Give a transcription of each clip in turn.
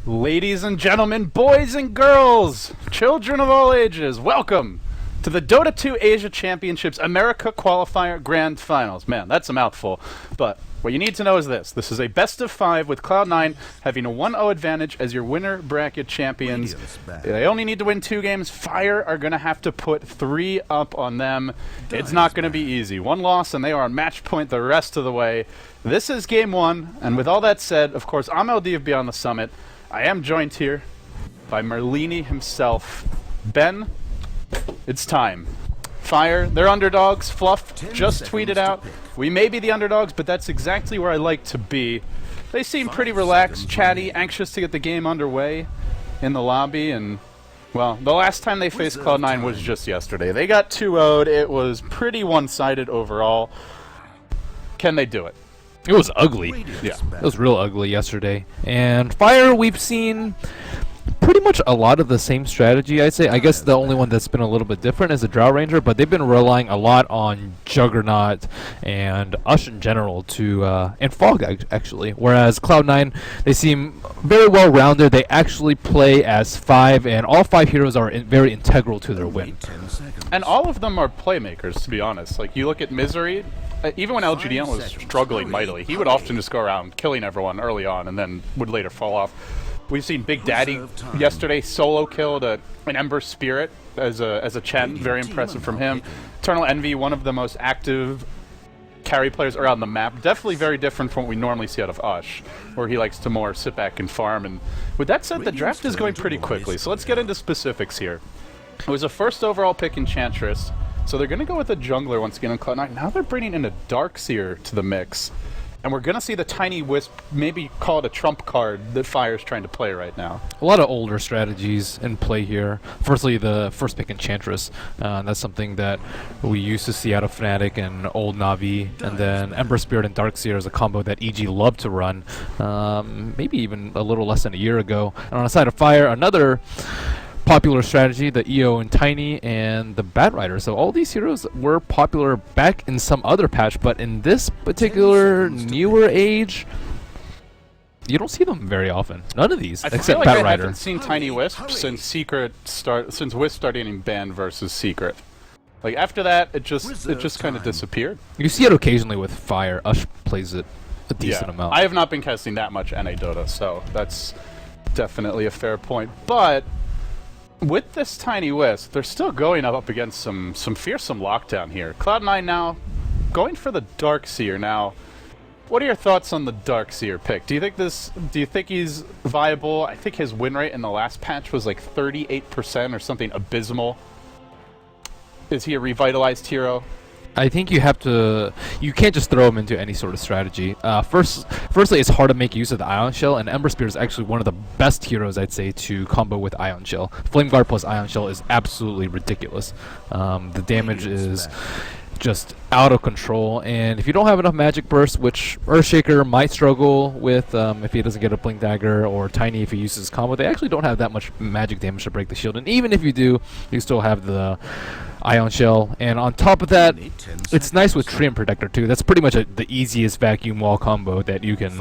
Ladies and gentlemen, boys and girls, children of all ages, welcome to the Dota 2 Asia Championships America Qualifier Grand Finals. Man, that's a mouthful, but what you need to know is this. This is a best of 5 with Cloud9 having a 1-0 advantage as your winner bracket champions. They only need to win 2 games. Fire are going to have to put 3 up on them. It's not going to be easy. 1 loss and they are on match point the rest of the way. This is game 1, and with all that said, of course, I'm LD of Beyond the Summit. I am joined here by Merlini himself. Ben, it's time. Fire, they're underdogs. Fluff just tweeted out, we may be the underdogs, but that's exactly where I like to be. They seem pretty relaxed, chatty, anxious to get the game underway in the lobby, and, well, the last time they faced Cloud9 was just yesterday. They got 2-0'd. It was pretty one-sided overall. Can they do it? It was ugly. Yeah. It was real ugly yesterday. And Fire, we've seen pretty much a lot of the same strategy, I'd say. I guess the only one that's been a little bit different is the Drow Ranger, but they've been relying a lot on Juggernaut and Ush in general to, and Fog actually. Whereas Cloud9, they seem very well rounded. They actually play as 5, and all 5 heroes are very integral to their win. And all of them are playmakers, to be honest. Like, you look at Misery, even when LGDN was struggling mightily, he would often just go around killing everyone early on and then would later fall off. We've seen Big Daddy yesterday solo killed an Ember Spirit as a Chen, very impressive from him. Eternal Envy, one of the most active carry players around the map, definitely very different from what we normally see out of Ush, where he likes to more sit back and farm. And with that said, the draft is going pretty quickly, so let's get into specifics here. It was a first overall pick Enchantress, so they're going to go with a jungler once again on Cloud9. Now they're bringing in a Darkseer to the mix. And we're going to see the Tiny Wisp, maybe call it a trump card that Fire's trying to play right now. A lot of older strategies in play here. Firstly, the first pick Enchantress. That's something that we used to see out of Fnatic and old Na'Vi. And then Ember Spirit and Darkseer is a combo that EG loved to run, maybe even a little less than a year ago. And on the side of Fire, another popular strategy, the EO and Tiny and the Bat Rider. So all these heroes were popular back in some other patch, but in this particular newer age, you don't see them very often. None of these, except like Bat Rider. I haven't seen Tiny Wisp since since Wisp started getting banned versus Secret. Like after that, it just kind of disappeared. You see it occasionally with Fire. Ush plays it a decent amount. I have not been casting that much NA Dota, so that's definitely a fair point. But with this Tiny Wisp, they're still going up against some fearsome lockdown here. Cloud9 now going for the Darkseer. Now, what are your thoughts on the Darkseer pick? Do you think he's viable? I think his win rate in the last patch was like 38% or something abysmal. Is he a revitalized hero? I think you can't just throw him into any sort of strategy. Firstly, it's hard to make use of the Ion Shell, and Ember Spirit is actually one of the best heroes, I'd say, to combo with Ion Shell. Flame Guard plus Ion Shell is absolutely ridiculous. The damage is just out of control, and if you don't have enough Magic Burst, which Earthshaker might struggle with if he doesn't get a Blink Dagger, or Tiny if he uses combo, they actually don't have that much magic damage to break the shield, and even if you do, you still have the Ion Shell. And on top of that, it's nice with Treant Protector too. That's pretty much the easiest vacuum wall combo that you can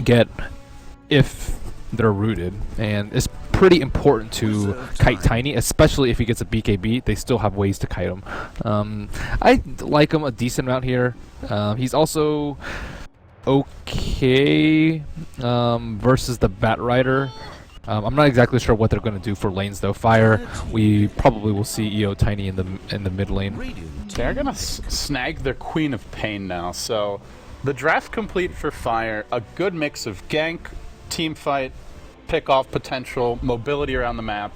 get if they're rooted, and it's pretty important to kite Tiny, especially if he gets a BKB. They still have ways to kite him. I like him a decent amount here. He's also okay versus the Bat Rider. I'm not exactly sure what they're going to do for lanes though. Fire, we probably will see EO Tiny in the mid lane. They're going to snag their Queen of Pain now. So the draft complete for Fire. A good mix of gank, team fight, pick-off potential, mobility around the map.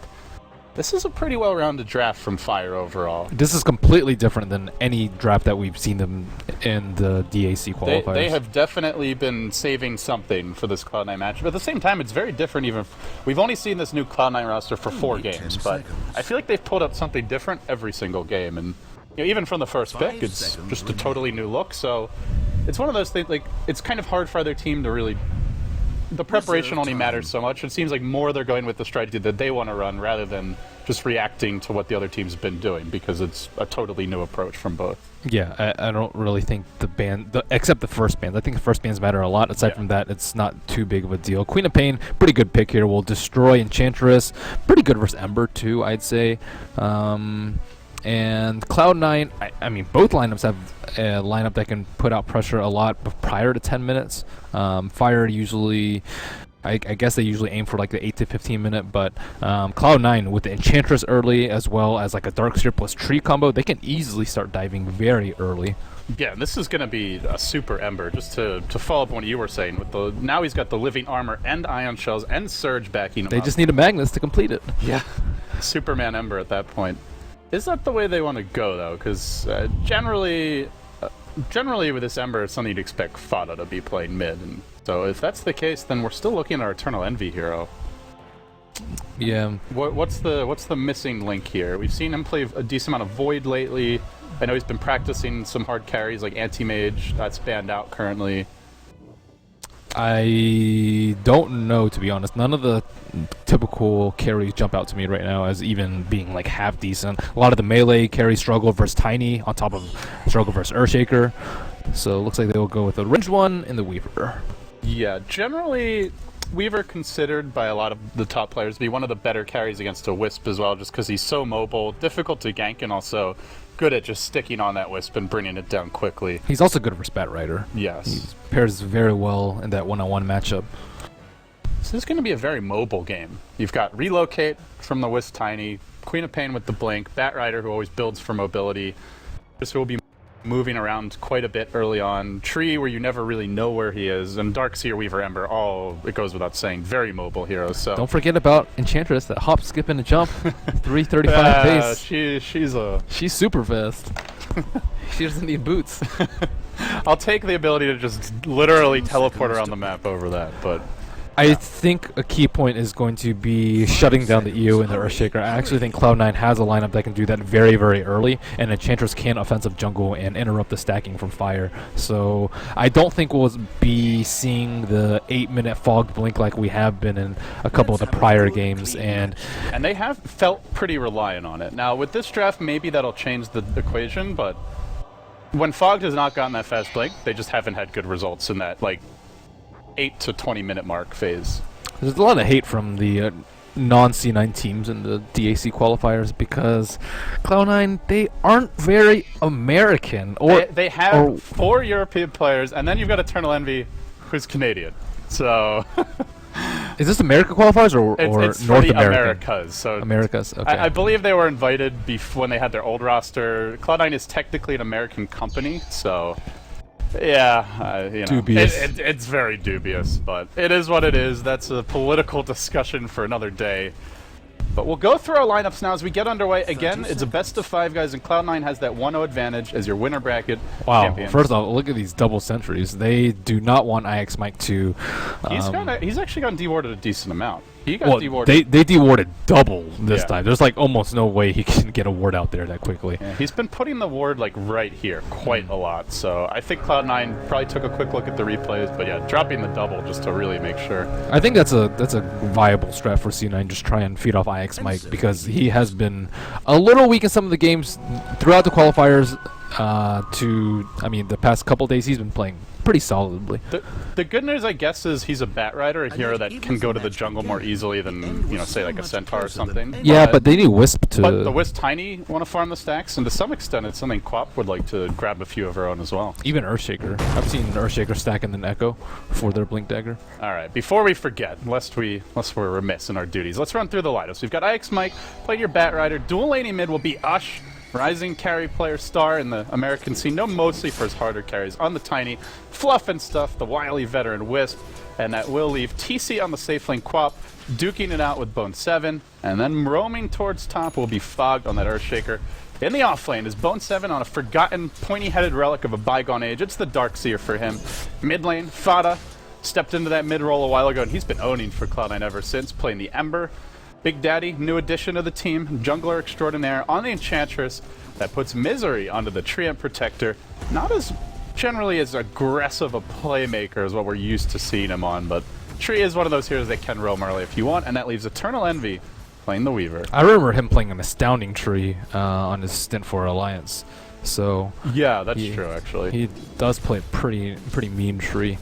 This is a pretty well-rounded draft from Fire overall. This is completely different than any draft that we've seen them in the DAC qualifiers. They have definitely been saving something for this Cloud9 match, but at the same time, it's very different. Even we've only seen this new Cloud9 roster for 4 games, but I feel like they've pulled up something different every single game, and even from the first pick, it's just a totally new look. So it's one of those things. Like, it's kind of hard for other team to really the preparation only matters so much. It seems like more they're going with the strategy that they want to run rather than just reacting to what the other team's been doing, because it's a totally new approach from both. Yeah, I don't really think except the first bans. I think the first bans matter a lot. Aside from that, it's not too big of a deal. Queen of Pain, pretty good pick here. Will destroy Enchantress. Pretty good versus Ember too, I'd say. And Cloud9, I mean, both lineups have a lineup that can put out pressure a lot prior to 10 minutes. Fire usually, I guess they usually aim for like the 8 to 15 minute, but Cloud9 with the Enchantress early as well as like a Darkseer plus Tree combo, they can easily start diving very early. Yeah, and this is going to be a super Ember. Just to follow up on what you were saying, with now he's got the Living Armor and Ion Shells and Surge backing him up. They just need a Magnus to complete it. Yeah, Superman Ember at that point. Is that the way they want to go, though? Because generally with this Ember, it's something you'd expect Fada to be playing mid. And so if that's the case, then we're still looking at our Eternal Envy hero. Yeah. What's the missing link here? We've seen him play a decent amount of Void lately. I know he's been practicing some hard carries like Anti-Mage. That's banned out currently. I don't know, to be honest. None of the typical carries jump out to me right now as even being like half decent. A lot of the melee carries struggle versus Tiny on top of struggle versus Earthshaker. So it looks like they will go with the ranged one and the Weaver. Yeah, generally Weaver considered by a lot of the top players to be one of the better carries against a Wisp as well, just because he's so mobile, difficult to gank, and also good at just sticking on that Wisp and bringing it down quickly. He's also good for Spat Rider. Yes. He pairs very well in that one-on-one matchup. So this is going to be a very mobile game. You've got Relocate from the Wisp Tiny, Queen of Pain with the Blink, Bat Rider who always builds for mobility. This will be moving around quite a bit early on. Tree, where you never really know where he is, and Darkseer, Weaver, Ember, all, it goes without saying, very mobile heroes. So don't forget about Enchantress, that hop, skip, and a jump, 335 pace. She's super fast. She doesn't need boots. I'll take the ability to just literally teleport around the map over that, but I think a key point is going to be shutting down the EU and the Earthshaker. I actually think Cloud9 has a lineup that can do that very, very early, and Enchantress can offensive jungle and interrupt the stacking from Fire. So I don't think we'll be seeing the 8-minute fogged blink like we have been in a couple of the prior games. And they have felt pretty reliant on it. Now, with this draft, maybe that'll change the equation, but when fogged has not gotten that fast blink, they just haven't had good results in that, like, 8 to 20 minute mark phase. There's a lot of hate from the non-C9 teams in the DAC qualifiers because Cloud9, they aren't very American. Or they have 4 European players, and then you've got Eternal Envy, who's Canadian. So is this America qualifiers or it's North for the American? Americas. So Americas. Okay. I believe they were invited when they had their old roster. Cloud9 is technically an American company, so. Yeah, you know, dubious. It's very dubious, but it is what it is. That's a political discussion for another day. But we'll go through our lineups now as we get underway. Again, it's a best of 5, guys, and Cloud9 has that 1-0 advantage as your winner bracket champion. First off, look at these double sentries. They do not want IX Mike to... he's actually gotten dewarded a decent amount. He got dewarded. They dewarded double this time. There's like almost no way he can get a ward out there that quickly. Yeah, he's been putting the ward like right here quite a lot. So I think Cloud9 probably took a quick look at the replays, but yeah, dropping the double just to really make sure. I think that's a viable strat for C9. Just try and feed off IX Mike because he has been a little weak in some of the games throughout the qualifiers. The past couple days he's been playing pretty solidly. The good news, I guess, is he's a Bat Rider, a hero that can go to the jungle more easily than, say, like a Centaur or something. Yeah, but they need Wisp to... But the Wisp Tiny want to farm the stacks, and to some extent it's something Quap would like to grab a few of her own as well. Even Earthshaker. I've seen Earthshaker stack and then Echo for their Blink Dagger. Alright, before we forget, lest we're remiss in our duties, let's run through the lineups. We've got IX Mike, play your Bat Rider. Dual laning mid will be Ush, rising carry player star in the American scene, known mostly for his harder carries on the Tiny, Fluff and Stuff, the wily veteran Wisp, and that will leave TC on the safe lane Quap, duking it out with Bone 7, and then roaming towards top will be Fogged on that Earthshaker. In the off lane is Bone 7 on a forgotten pointy-headed relic of a bygone age. It's the Darkseer for him. Mid lane, Fada stepped into that mid role a while ago, and he's been owning for Cloud9 ever since, playing the Ember. Big Daddy, new addition to the team, jungler extraordinaire on the Enchantress that puts Misery onto the Treant Protector. Not as generally as aggressive a playmaker as what we're used to seeing him on, but Tree is one of those heroes that can roam early if you want, and that leaves Eternal Envy playing the Weaver. I remember him playing an astounding Tree on his stint for Alliance. So yeah, that's true actually. He does play pretty mean Tree.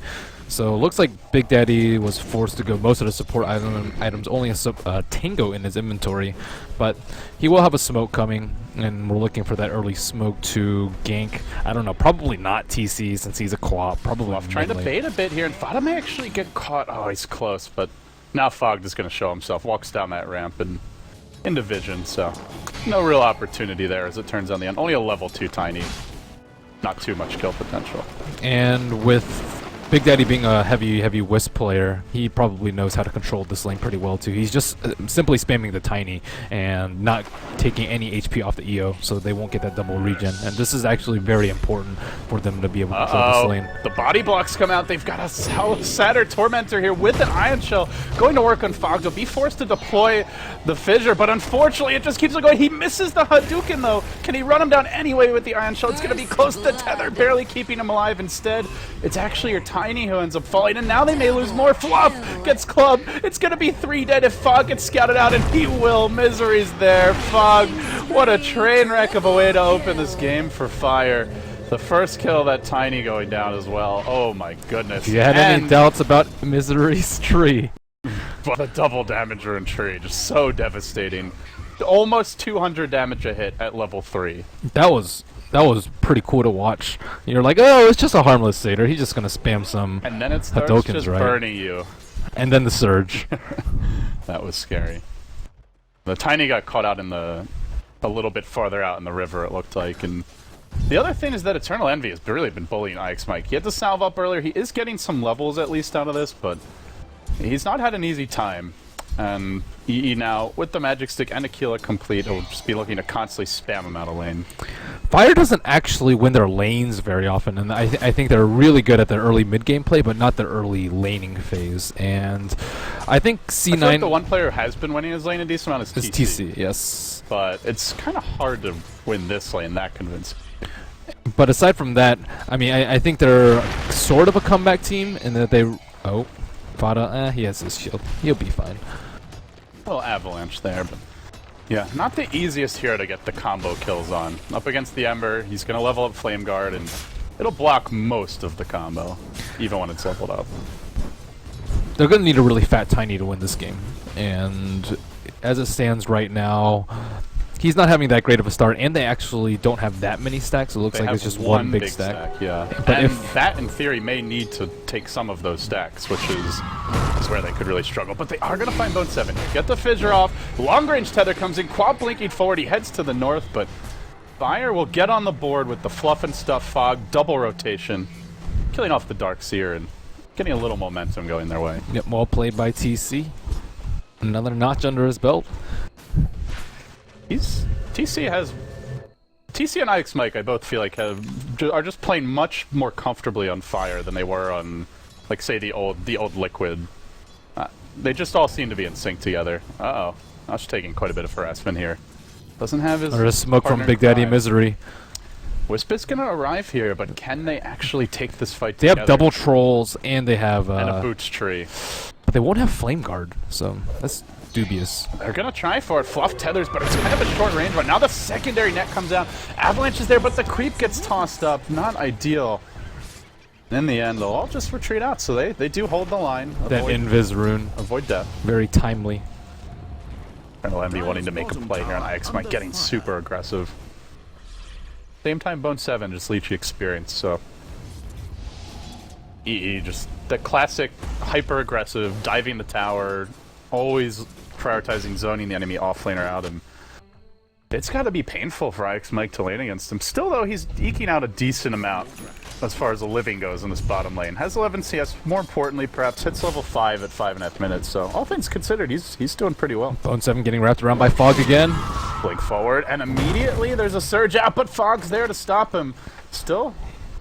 So it looks like Big Daddy was forced to go most of the support items, only a Tango in his inventory, but he will have a smoke coming, and we're looking for that early smoke to gank. I don't know, probably not TC since he's a co-op, probably Trying to bait a bit here, and Fada may actually get caught. Oh, he's close, but now Fog is going to show himself, walks down that ramp and into vision, so no real opportunity there as it turns on the end. Only a level 2 Tiny, not too much kill potential. And with Big Daddy being a heavy Wisp player, he probably knows how to control this lane pretty well too. He's just simply spamming the Tiny and not taking any HP off the EO, so they won't get that double regen. And this is actually very important for them to be able to control this lane. The body blocks come out. They've got a Satyr Tormentor here with an Ion Shell going to work on Fog. They'll be forced to deploy the Fissure, but unfortunately it just keeps on going. He misses the Hadouken though. Can he run him down anyway with the Ion Shell? It's going to be close to Tether, barely keeping him alive. Instead, it's actually your Tiny who ends up falling, and now they may lose more. Fluff gets clubbed. It's going to be 3 dead if Fog gets scouted out, and he will. Misery's there. Fog, what a train wreck of a way to open this game for Fire. The first kill, that Tiny going down as well. Oh my goodness. If you had any doubts about Misery's Tree. What a double damager in Tree. Just so devastating. Almost 200 damage a hit at level 3. That was pretty cool to watch. You're like, oh, it's just a harmless Satyr. He's just gonna spam some and then it starts Hadoukens, just right? burning you. And then the Surge. That was scary. The Tiny got caught out in a little bit farther out in the river, it looked like. And the other thing is that Eternal Envy has really been bullying IX Mike. He had to salve up earlier. He is getting some levels at least out of this, but he's not had an easy time. And EE now, with the Magic Stick and Aquila complete, will just be looking to constantly spam him out of lane. Fire doesn't actually win their lanes very often, and I think they're really good at their early mid-game play, but not their early laning phase. And I think C9... I feel like the one player who has been winning his lane a decent amount is TC. TC, yes. But it's kind of hard to win this lane that convincing. But aside from that, I mean, I think they're sort of a comeback team in that they... Oh, Fada, he has his shield. He'll be fine. A little avalanche there, but yeah, not the easiest hero to get the combo kills on. Up against the Ember, he's going to level up Flame Guard, and it'll block most of the combo, even when it's leveled up. They're going to need a really fat Tiny to win this game, and as it stands right now, he's not having that great of a start, and they actually don't have that many stacks. It looks like it's just one big stack. Yeah, but and that, in theory, may need to take some of those stacks, which is where they could really struggle. But they are going to find Bone 7 here. Get the Fissure off. Long-range Tether comes in. Quad blinking forward. He heads to the north, but Fire will get on the board with the Fluff and Stuff Fog. Double rotation. Killing off the Dark Seer and getting a little momentum going their way. Yep, well played by TC. Another notch under his belt. TC and IX Mike, I both feel like are just playing much more comfortably on Fire than they were on, like, say, the old Liquid. They just all seem to be in sync together. Uh-oh. Ash taking quite a bit of harassment here. Doesn't have his... Or a smoke from Big Daddy Misery. Wisp is going to arrive here, but can they actually take this fight They together? have double trolls, and they have... and a Boots Tree. But they won't have Flame Guard, so that's dubious. They're going to try for it. Fluff tethers, but it's kind of a short range one. Now the secondary net comes out. Avalanche is there, but the creep gets tossed up. Not ideal. In the end, they'll all just retreat out, so they do hold the line. That Invis rune. Avoid death. Very timely. Eternal Envy wanting to make a play here on IX Mike, getting super aggressive. Same time, Bone 7 just leech experience, so... EE, just the classic hyper-aggressive, diving the tower, always prioritizing zoning the enemy offlaner out, and it's got to be painful for IX Mike to lane against him. Still, though, he's eking out a decent amount as far as the living goes in this bottom lane. Has 11 CS, more importantly, perhaps hits level 5 at 5.5 minutes, so all things considered, he's doing pretty well. Bone 7 getting wrapped around by Fog again. Blink forward, and immediately there's a surge out, but Fog's there to stop him. Still,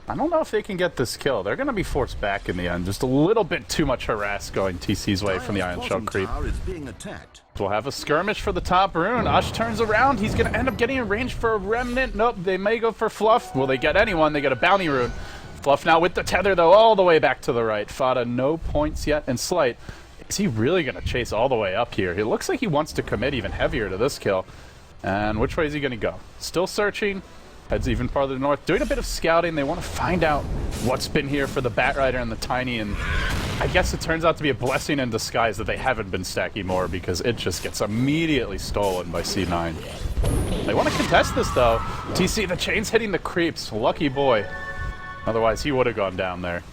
I don't know if they can get this kill. They're going to be forced back in the end. Just a little bit too much harass going TC's way from the Ion Shell creep. We'll have a skirmish for the top rune. Ush turns around. He's going to end up getting in range for a remnant. Nope, they may go for Fluff. Will they get anyone? They get a bounty rune. Fluff now with the tether, though, all the way back to the right. Fada, no points yet. And Slight, is he really going to chase all the way up here? It looks like he wants to commit even heavier to this kill. And which way is he going to go? Still searching. Heads even farther north. Doing a bit of scouting. They want to find out what's been here for the Batrider and the Tiny. And I guess it turns out to be a blessing in disguise that they haven't been stacking more, because it just gets immediately stolen by C9. They want to contest this, though. TC, the chain's hitting the creeps. Lucky boy. Otherwise, he would have gone down there.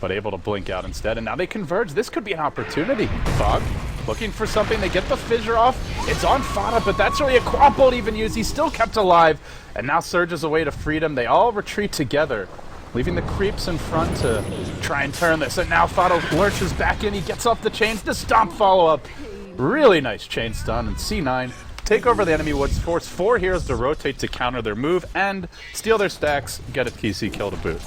But able to blink out instead. And now they converge. This could be an opportunity. Fog looking for something. They get the fissure off. It's on Fada, but that's really a quad bolt even used. He's still kept alive. And now surges away to freedom. They all retreat together, leaving the creeps in front to try and turn this. And now Fada lurches back in. He gets off the chains. The stomp follow-up. Really nice chain stun. And C9 take over the enemy woods, force 4 heroes to rotate to counter their move, and steal their stacks, get a TC kill to boot.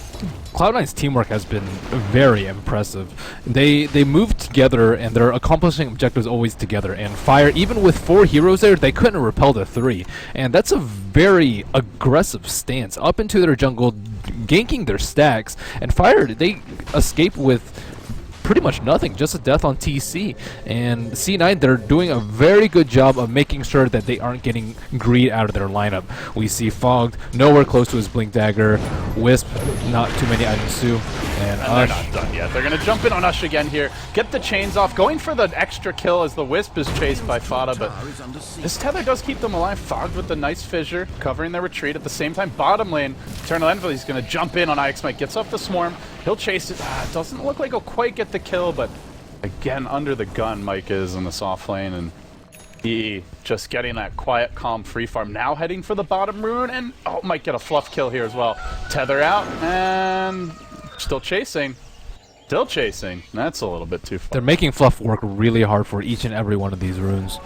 Cloud9's teamwork has been very impressive. They move together, and they're accomplishing objectives always together. And Fire, even with 4 heroes there, they couldn't repel the 3. And that's a very aggressive stance. Up into their jungle, ganking their stacks. And Fire, they escape with pretty much nothing, just a death on TC. And C9, they're doing a very good job of making sure that they aren't getting greed out of their lineup. We see Fogged nowhere close to his Blink Dagger. Wisp, not too many items too. And they're not done yet. They're going to jump in on Ush again here. Get the chains off. Going for the extra kill as the Wisp is chased by Fada, but this tether does keep them alive. Fogged with the nice fissure, covering their retreat. At the same time, bottom lane, Eternal Envy is going to jump in on IX Mike. Gets off the Swarm. He'll chase it. Doesn't look like he'll quite get the kill, but again, under the gun Mike is in the soft lane, and EE just getting that quiet, calm free farm. Now heading for the bottom rune, and might get a fluff kill here as well. Tether out, and still chasing. Still chasing. That's a little bit too far. They're making Fluff work really hard for each and every one of these runes.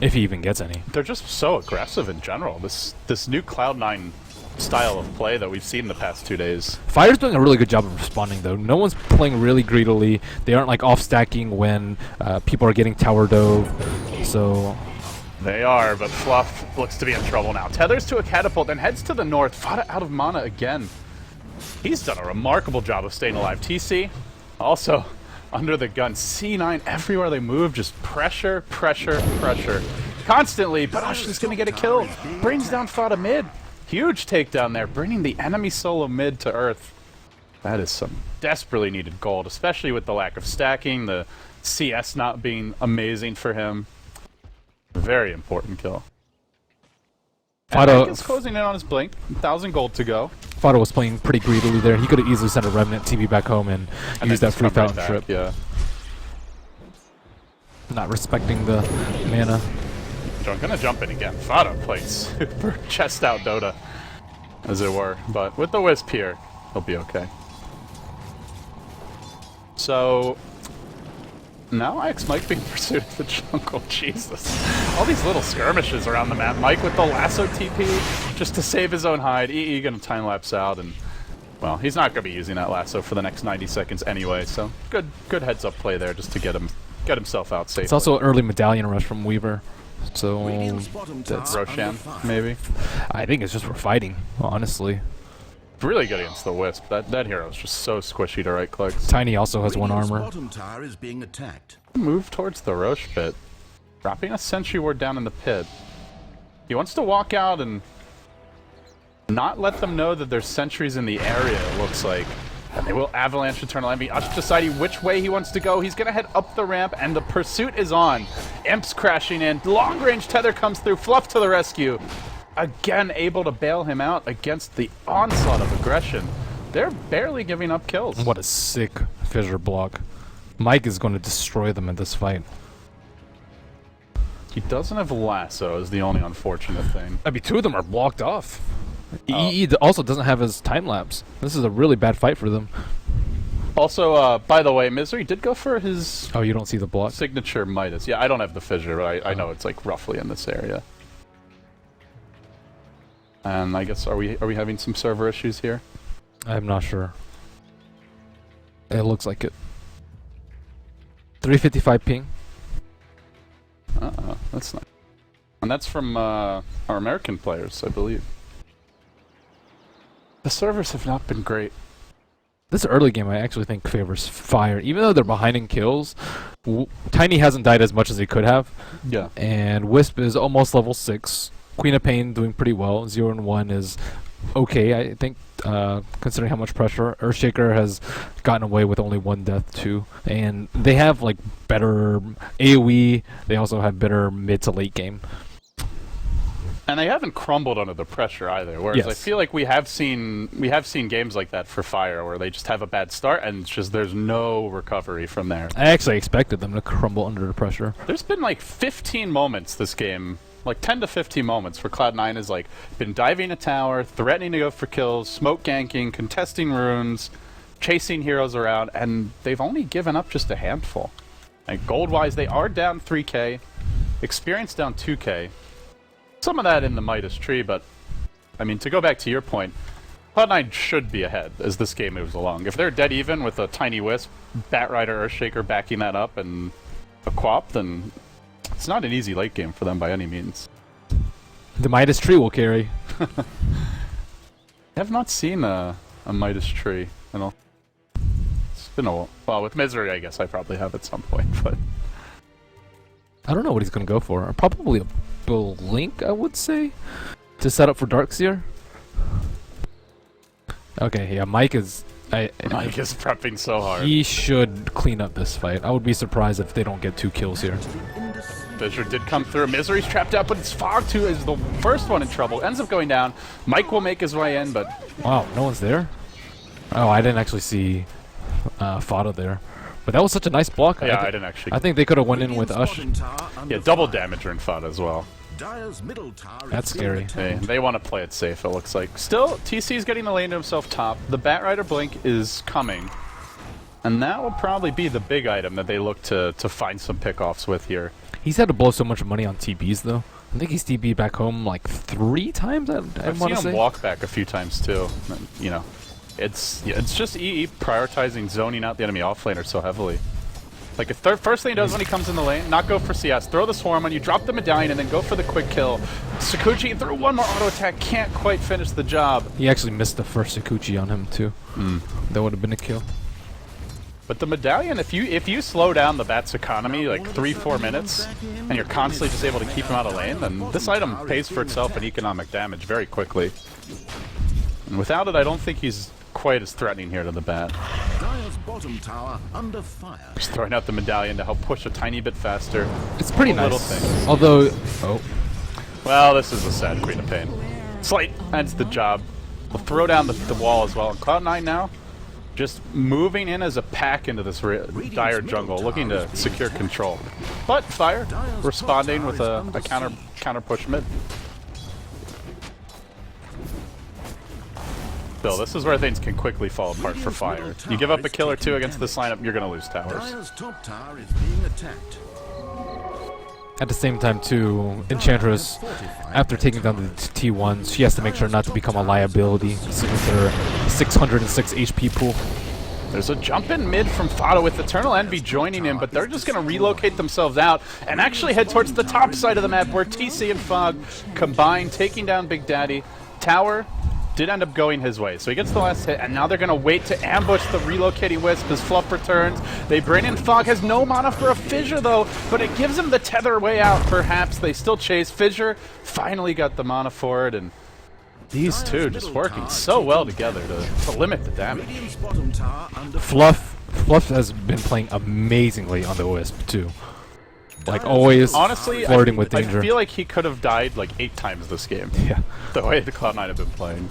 If he even gets any. They're just so aggressive in general. This new Cloud9 style of play that we've seen the past 2 days. Fire's doing a really good job of responding, though. No one's playing really greedily. They aren't like off-stacking when people are getting tower dove. So they are, but Fluff looks to be in trouble now. Tethers to a catapult and heads to the north. Fada out of mana again. He's done a remarkable job of staying alive. TC also under the gun. C9 everywhere they move, just pressure, pressure, pressure. Constantly, but Ush is going to get a kill. Brings down Fada mid. Huge takedown there, bringing the enemy solo mid to earth. That is some desperately needed gold, especially with the lack of stacking, the CS not being amazing for him. Very important kill. Fada is closing in on his blink. 1,000 gold to go. Fada was playing pretty greedily there. He could have easily sent a Remnant TV back home and used that free fountain trip. Yeah. Not respecting the mana. I'm gonna jump in again. Fada played super chest out Dota, as it were. But with the Wisp here, he'll be okay. So now IX Mike being pursued in the jungle. Jesus. All these little skirmishes around the map. Mike with the lasso TP just to save his own hide. EE gonna time lapse out, and well, he's not gonna be using that lasso for the next 90 seconds anyway. So good heads up play there just to get himself out safely. It's also an early medallion rush from Weaver. So that's Roshan, maybe. I think it's just for fighting, honestly. Really good against the Wisp. That hero is just so squishy to right click. Tiny also has 1 armor. Bottom tower is being attacked. Move towards the Roche pit, dropping a sentry ward down in the pit. He wants to walk out and not let them know that there's sentries in the area. It looks like. And they will avalanche Eternal Envy. Ush deciding which way he wants to go. He's going to head up the ramp, and the pursuit is on. Imps crashing in. Long-range tether comes through. Fluff to the rescue. Again, able to bail him out against the onslaught of aggression. They're barely giving up kills. What a sick fissure block. Mike is going to destroy them in this fight. He doesn't have lasso is the only unfortunate thing. I mean, 2 of them are blocked off. EE also doesn't have his time lapse. This is a really bad fight for them. Also, by the way, Misery did go for his... Oh, you don't see the block? Signature Midas. Yeah, I don't have the fissure, but I know it's like roughly in this area. And I guess, are we having some server issues here? I'm not sure. It looks like it. 355 ping. That's not... And that's from our American players, I believe. The servers have not been great. This early game, I actually think favors Fire. Even though they're behind in kills, Tiny hasn't died as much as he could have. Yeah. And Wisp is almost level 6. Queen of Pain doing pretty well. 0 and 1 is okay, I think, considering how much pressure. Earthshaker has gotten away with only 1 death too. And they have like better AoE. They also have better mid to late game. And they haven't crumbled under the pressure either. Whereas I Yes. feel like we have seen games like that for Fire where they just have a bad start and it's just there's no recovery from there. I actually expected them to crumble under the pressure. There's been like 15 moments this game, like 10 to 15 moments where Cloud9 has like been diving a tower, threatening to go for kills, smoke ganking, contesting runes, chasing heroes around, and they've only given up just a handful. Like gold-wise, they are down 3k, experience down 2k. Some of that in the Midas tree, but I mean, to go back to your point, Cloud9 should be ahead as this game moves along. If they're dead even with a Tiny Wisp, Batrider, Earthshaker backing that up, and a Quap, then it's not an easy late game for them by any means. The Midas tree will carry. I have not seen a Midas tree. I don't. It's been a while. Well, with Misery, I guess I probably have at some point, but I don't know what he's going to go for. Probably a Blink, I would say, to set up for Darkseer. Okay, yeah, Mike is prepping so hard. He should clean up this fight. I would be surprised if they don't get 2 kills here. Fissure did come through. Misery's trapped out, but it's Fog 2 is the first one in trouble. Ends up going down. Mike will make his way in, but Wow, no one's there? Oh, I didn't actually see Fada there. But that was such a nice block. yeah, I didn't actually. I think they could have went in with Ush. Yeah, double damager in Fada as well. That's scary. They want to play it safe, it looks like. Still, TC's getting the lane to himself top. The Batrider Blink is coming. And that will probably be the big item that they look to find some pickoffs with here. He's had to blow so much money on TBs, though. I think he's TB back home like 3 times, I I've want seen to say. him walk back a few times too. And, you know, it's just EE prioritizing zoning out the enemy offlaner so heavily. Like, first thing he does when he comes in the lane, not go for CS, throw the swarm on you, drop the medallion, and then go for the quick kill. Sakuchi threw one more auto attack, can't quite finish the job. He actually missed the first Sakuchi on him, too. That would have been a kill. But the medallion, if you slow down the Bat's economy like 3-4 minutes, and you're constantly just able to keep him out of lane, then this item pays for itself in economic damage very quickly. And without it, I don't think he's quite as threatening here to the Bat. Bottom tower under fire. Just throwing out the medallion to help push a tiny bit faster. It's pretty Little nice. things. Although, oh, Well, this is a sad Queen of Pain. Slight ends the job. We'll throw down the wall as well. And Cloud9 now just moving in as a pack into this dire jungle, looking to secure control. But Fire responding with a counter push mid. Bill, this is where things can quickly fall apart for Fire. You give up a kill or two against this lineup, you're going to lose towers. Dire's top tower is being attacked. at the same time, too, Enchantress, after taking down the T1s, she has to make sure not to become a liability with her 606 HP pool. There's a jump in mid from Fado with Eternal Envy joining him, but they're just going to relocate themselves out and actually head towards the top side of the map where TC and Fog combine, taking down Big Daddy. Tower did end up going his way, so he gets the last hit, and now they're going to wait to ambush the relocating Wisp as Fluff returns. They bring in Fog, has no mana for a Fissure though, but it gives him the tether way out perhaps. They still chase. Fissure finally got the mana for it, and these two just working so well together to limit the damage. Fluff has been playing amazingly on the Wisp too. Like always, honestly, flirting with danger. I feel like he could have died like 8 times this game. Yeah. The way the Cloud9 have been playing.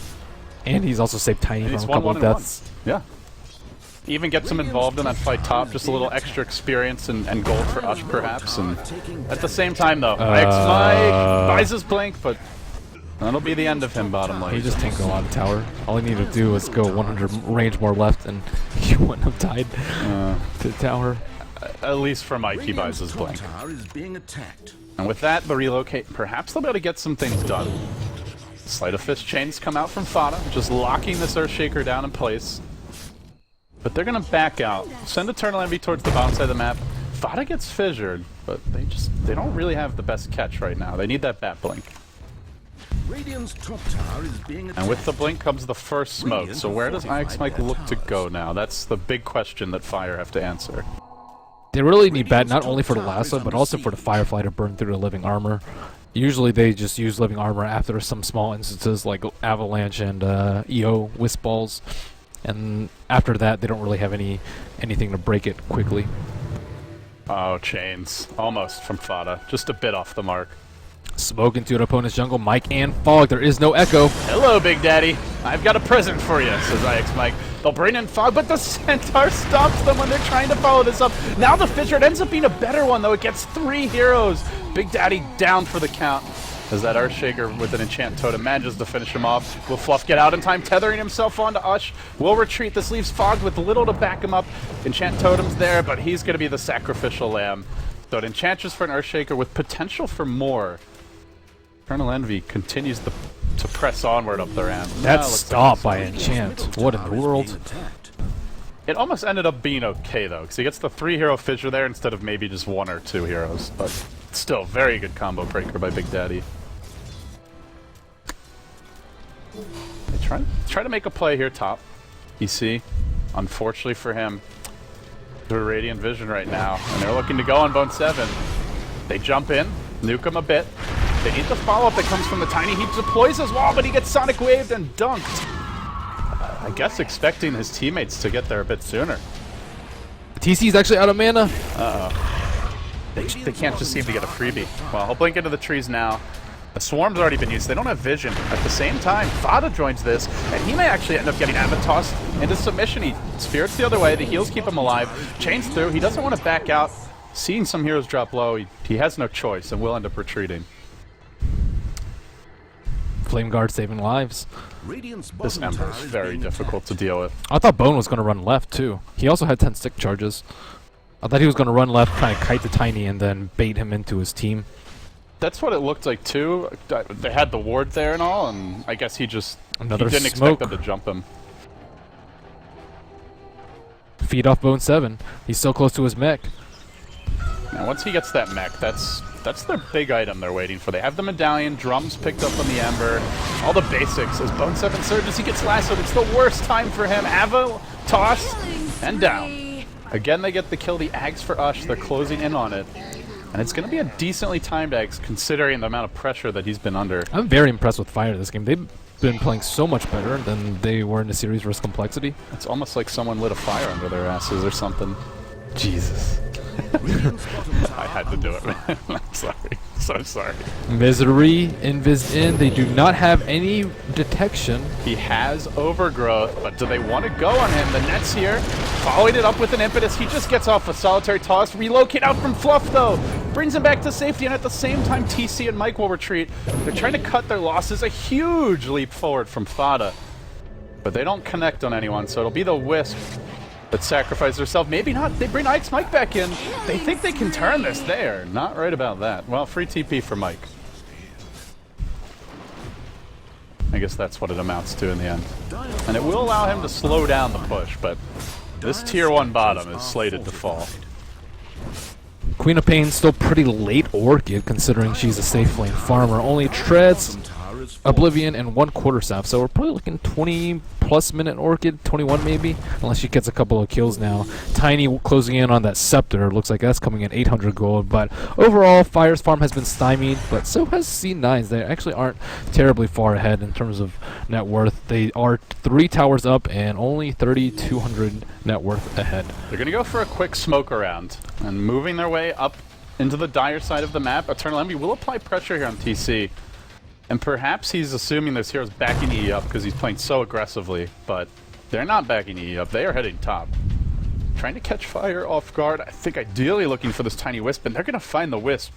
And he's also saved Tiny from a couple of deaths. Yeah. Even gets him involved in that fight top, just a little extra experience and gold for Ush perhaps. And at the same time though, Mike buys his blink, but that'll be the end of him bottom lane. He just tanked a lot of tower. All he needed to do was go 100 range more left and he wouldn't have died to tower. At least for Mike, he buys his blink. And with that, the relocate, perhaps they'll be able to get some things done. Sleight of Fist chains come out from Fada, just locking this Earthshaker down in place. But they're going to back out. Send Eternal Envy towards the bottom side of the map. Fada gets fissured, but they don't really have the best catch right now. They need that bat blink. Radiant's top tower is being attacked. And with the blink comes the first smoke. So where does IX Mike look to go now? That's the big question that Fire have to answer. They really need bat not only for the lasso, but also for the Firefly to burn through the living armor. Usually they just use living armor after some small instances like Avalanche and EO Wisp Balls. And after that, they don't really have anything to break it quickly. Oh, chains. Almost from Fada. Just a bit off the mark. Smoke into an opponent's jungle, Mike and Fog. There is no echo. Hello, Big Daddy. I've got a present for you, says IX Mike. They'll bring in Fog, but the Centaur stops them when they're trying to follow this up. Now the Fissure, it ends up being a better one, though. It gets 3 heroes. Big Daddy down for the count. As that Earthshaker with an Enchant Totem manages to finish him off. Will Fluff get out in time, tethering himself onto Ush? Will retreat. This leaves Fog with little to back him up. Enchant Totem's there, but he's going to be the sacrificial lamb. So it Enchantress for an Earthshaker with potential for more. Eternal Envy continues to press onward up the ramp. That's stopped by Enchant. What in the world? It almost ended up being okay, though, because he gets the 3-hero Fissure there instead of maybe just 1 or 2 heroes. But still, very good combo breaker by Big Daddy. They try to make a play here top. EC, unfortunately for him, through Radiant Vision right now, and they're looking to go on Bone 7. They jump in, nuke him a bit. They need the follow-up that comes from the tiny heaps of poisons wall, but he gets Sonic Waved and dunked. I guess expecting his teammates to get there a bit sooner. TC's actually out of mana. Uh-oh. They can't just seem to get a freebie. Well, he'll blink into the trees now. The Swarm's already been used. They don't have vision. At the same time, Fada joins this, and he may actually end up getting Avatos into submission. He spirits the other way. The heals keep him alive. Chains through. He doesn't want to back out. Seeing some heroes drop low, he has no choice and will end up retreating. Flame Guard saving lives. This Ember is very difficult to deal with. I thought Bone was going to run left, too. He also had 10 stick charges. I thought he was going to run left, try to kite the Tiny, and then bait him into his team. That's what it looked like, too. They had the ward there and all, and I guess he didn't smoke. expect them to jump him. Feed off Bone 7. He's so close to his mech. Now, once he gets that mech, that's their big item they're waiting for. They have the medallion, drums picked up on the Ember, all the basics. As Bone 7 surges, he gets lassoed. It's the worst time for him. Ava, toss, and down. Again, they get the kill. The Ags for Ush. They're closing in on it. And it's going to be a decently timed Ags, considering the amount of pressure that he's been under. I'm very impressed with Fire this game. They've been playing so much better than they were in the series versus Complexity. It's almost like someone lit a fire under their asses or something. Jesus. I had to do it, man. I'm sorry. So sorry. Misery, Invis in. They do not have any detection. He has overgrowth, but do they want to go on him? The Nets here, following it up with an impetus. He just gets off a solitary toss. Relocate out from Fluff, though. Brings him back to safety, and at the same time, TC and Mike will retreat. They're trying to cut their losses. A huge leap forward from Fada. But they don't connect on anyone, so it'll be the Wisp that sacrifice herself. Maybe not. They bring IX Mike back in. They think they can turn this. They are not right about that. Well, free TP for Mike. I guess that's what it amounts to in the end. And it will allow him to slow down the push, but this tier 1 bottom is slated to fall. Queen of Pain's still pretty late Orchid, considering she's a safe lane farmer. Only treads Oblivion and 1/4 sap, so we're probably looking 20+ minute Orchid, 21 maybe, unless she gets a couple of kills now. Tiny closing in on that Scepter. Looks like that's coming in 800 gold, but overall, Fire's farm has been stymied, but so has C9's. They actually aren't terribly far ahead in terms of net worth. They are 3 towers up and only 3,200 net worth ahead. They're going to go for a quick smoke around, and moving their way up into the dire side of the map, Eternal Envy will apply pressure here on TC. And perhaps he's assuming this hero's backing E up because he's playing so aggressively, but they're not backing E up. They are heading top. Trying to catch Fire off guard. I think ideally looking for this tiny Wisp, and they're going to find the Wisp.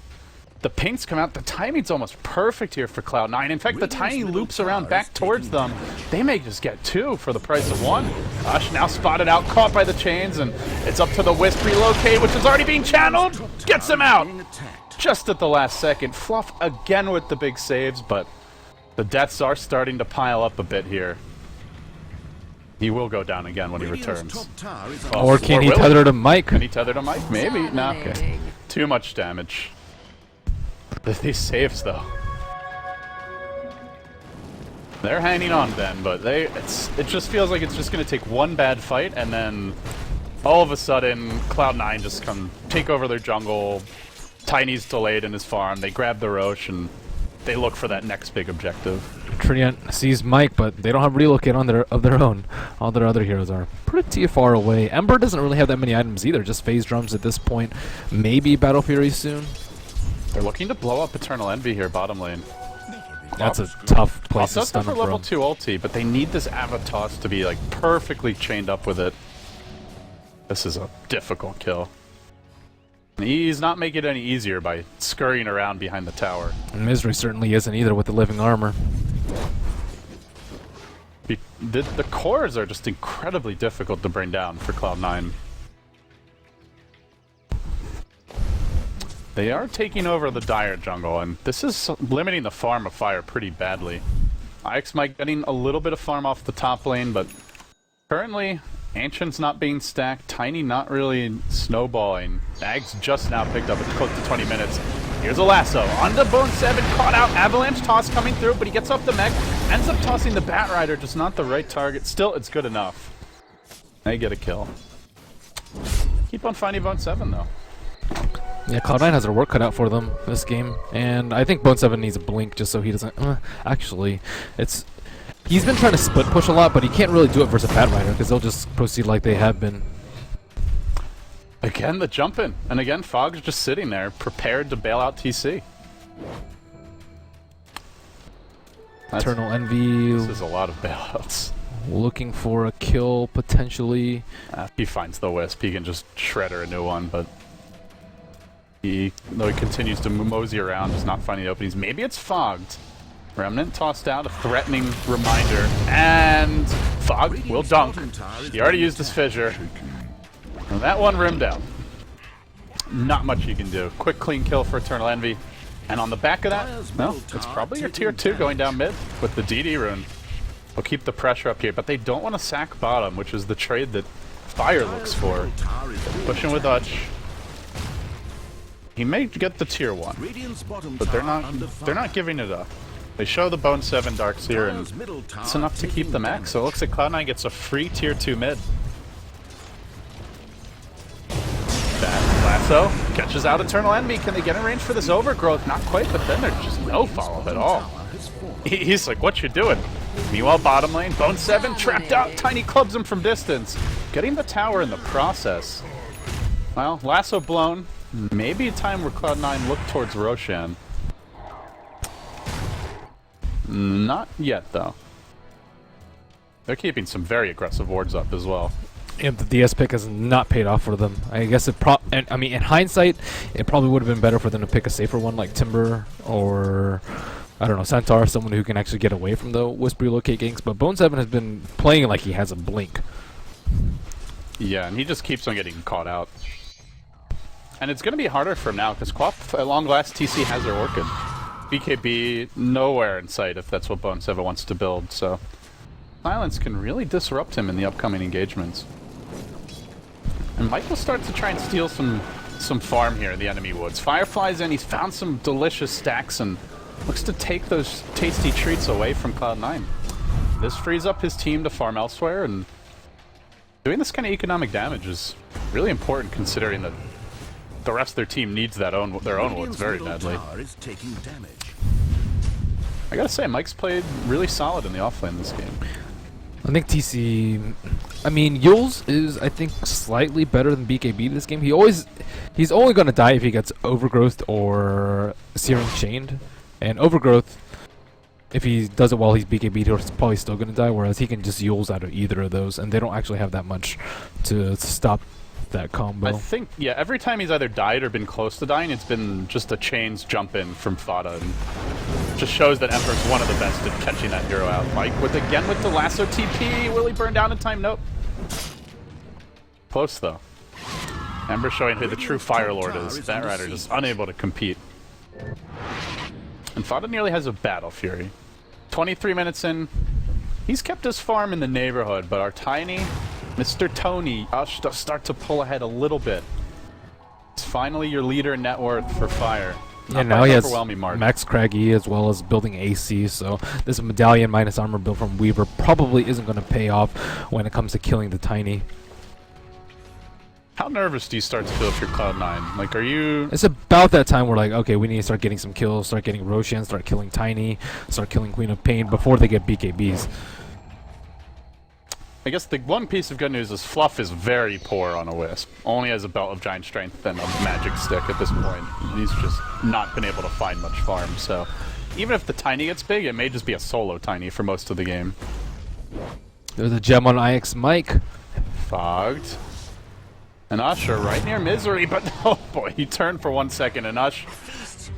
The paints come out. The timing's almost perfect here for Cloud9. In fact, the Tiny loops around back towards them. They may just get 2 for the price of 1. Ush now spotted out, caught by the chains, and it's up to the Wisp relocate, which is already being channeled. Gets him out! Just at the last second. Fluff again with the big saves, but the deaths are starting to pile up a bit here. He will go down again when he returns. Or can he tether to Mike? Can he tether to Mike? Maybe. No, okay. Too much damage. These saves, though. They're hanging on then, but it just feels like it's just going to take one bad fight, and then all of a sudden, Cloud9 just come take over their jungle. Tiny's delayed in his farm. They grab the Roche, and they look for that next big objective. Trinient sees Mike, but they don't have relocate of their own. All their other heroes are pretty far away. Ember doesn't really have that many items either, just phase drums at this point. Maybe Battle Fury soon. They're looking to blow up Eternal Envy here, bottom lane. That's a tough place to stun for him level from. 2 ulti, but they need this Avatos to be like perfectly chained up with it. This is a difficult kill. And he's not making it any easier by scurrying around behind the tower. And Misery certainly isn't either with the living armor. The cores are just incredibly difficult to bring down for Cloud9. They are taking over the Dire jungle, and this is limiting the farm of fire pretty badly. Ix might getting a little bit of farm off the top lane, but currently Ancient's not being stacked, Tiny not really snowballing. Ag's just now picked up, it's close to 20 minutes. Here's a lasso, onto Bone 7, caught out, Avalanche toss coming through, but he gets off the mech, ends up tossing the Bat Rider, just not the right target. Still, it's good enough. They get a kill. Keep on finding Bone 7 though. Yeah, Cloud9 has their work cut out for them this game, and I think Bone 7 needs a blink just so he doesn't... actually, he's been trying to split push a lot, but he can't really do it versus a Bat Rider, because they'll just proceed like they have been. Again, the jump in. And again, Fog's just sitting there, prepared to bail out TC. Eternal Envy... This is a lot of bailouts. Looking for a kill, potentially. He finds the Wisp, he can just shred her a new one, but... though he continues to mosey around, just not finding openings. Maybe it's fogged. Remnant tossed out, a threatening reminder, and Fog will dunk. He already used his fissure. And that one rimmed out. Not much you can do. Quick, clean kill for Eternal Envy. And on the back of that, no, it's probably your tier 2 going down mid with the DD rune. They'll keep the pressure up here, but they don't want to sack bottom, which is the trade that Fire looks for. Pushing with Dutch. He may get the tier 1, but they're not giving it up. They show the Bone 7 Darks here, and it's enough to keep the max. So it looks like Cloud9 gets a free tier 2 mid. That lasso catches out Eternal Envy. Can they get in range for this overgrowth? Not quite, but then there's just no follow-up at all. He's like, what you doing? Meanwhile, bottom lane, Bone 7 trapped out. Tiny clubs him from distance. Getting the tower in the process. Well, lasso blown. Maybe a time where Cloud9 look towards Roshan. Not yet, though. They're keeping some very aggressive wards up as well. And the DS pick has not paid off for them. I guess I mean, in hindsight, it probably would have been better for them to pick a safer one like Timber or, I don't know, Centaur, someone who can actually get away from the Wisp relocate ganks. But Bone 7 has been playing like he has a blink. Yeah, and he just keeps on getting caught out. And it's going to be harder for him now, because Quap, at long last, TC has their Orchid. BKB, nowhere in sight if that's what Bone 7 wants to build, so... Silence can really disrupt him in the upcoming engagements. And Mike will start to try and steal some farm here in the enemy woods. Firefly's in, he's found some delicious stacks, and looks to take those tasty treats away from Cloud9. This frees up his team to farm elsewhere, and doing this kind of economic damage is really important considering that the rest of their team needs their own woods very badly. I gotta say, Mike's played really solid in the offlane this game. I think TC... I mean, Yules is, I think, slightly better than BKB this game. He's only going to die if he gets Overgrowth or Searing Chained. And Overgrowth, if he does it while he's BKB'd, he's probably still going to die, whereas he can just Yules out of either of those, and they don't actually have that much to stop that combo. I think, yeah, every time he's either died or been close to dying, it's been just a chains jump in from Fada, and just shows that Emperor's one of the best at catching that hero out. Mike with the lasso TP. Will he burn down in time? Nope. Close though. Ember showing who the true Fire Lord is. Bat Rider just unable to compete. And Fada nearly has a Battle Fury. 23 minutes in. He's kept his farm in the neighborhood, but our tiny Mr. Tony start to pull ahead a little bit. It's finally your leader in net worth for Fire. Yeah, Not now by he an has overwhelming margin. Max Craggy as well as building AC, so this medallion minus armor build from Weaver probably isn't going to pay off when it comes to killing the Tiny. How nervous do you start to feel if you're Cloud9? Like, are you... It's about that time where, like, okay, we need to start getting some kills, start getting Roshan, start killing Tiny, start killing Queen of Pain before they get BKBs. I guess the one piece of good news is Fluff is very poor on a Wisp. Only has a Belt of Giant Strength and a Magic Stick at this point. He's just not been able to find much farm, so... Even if the Tiny gets big, it may just be a solo Tiny for most of the game. There's a gem on IX Mike. Fogged. And Usher right near Misery, but oh boy, he turned for 1 second and Ush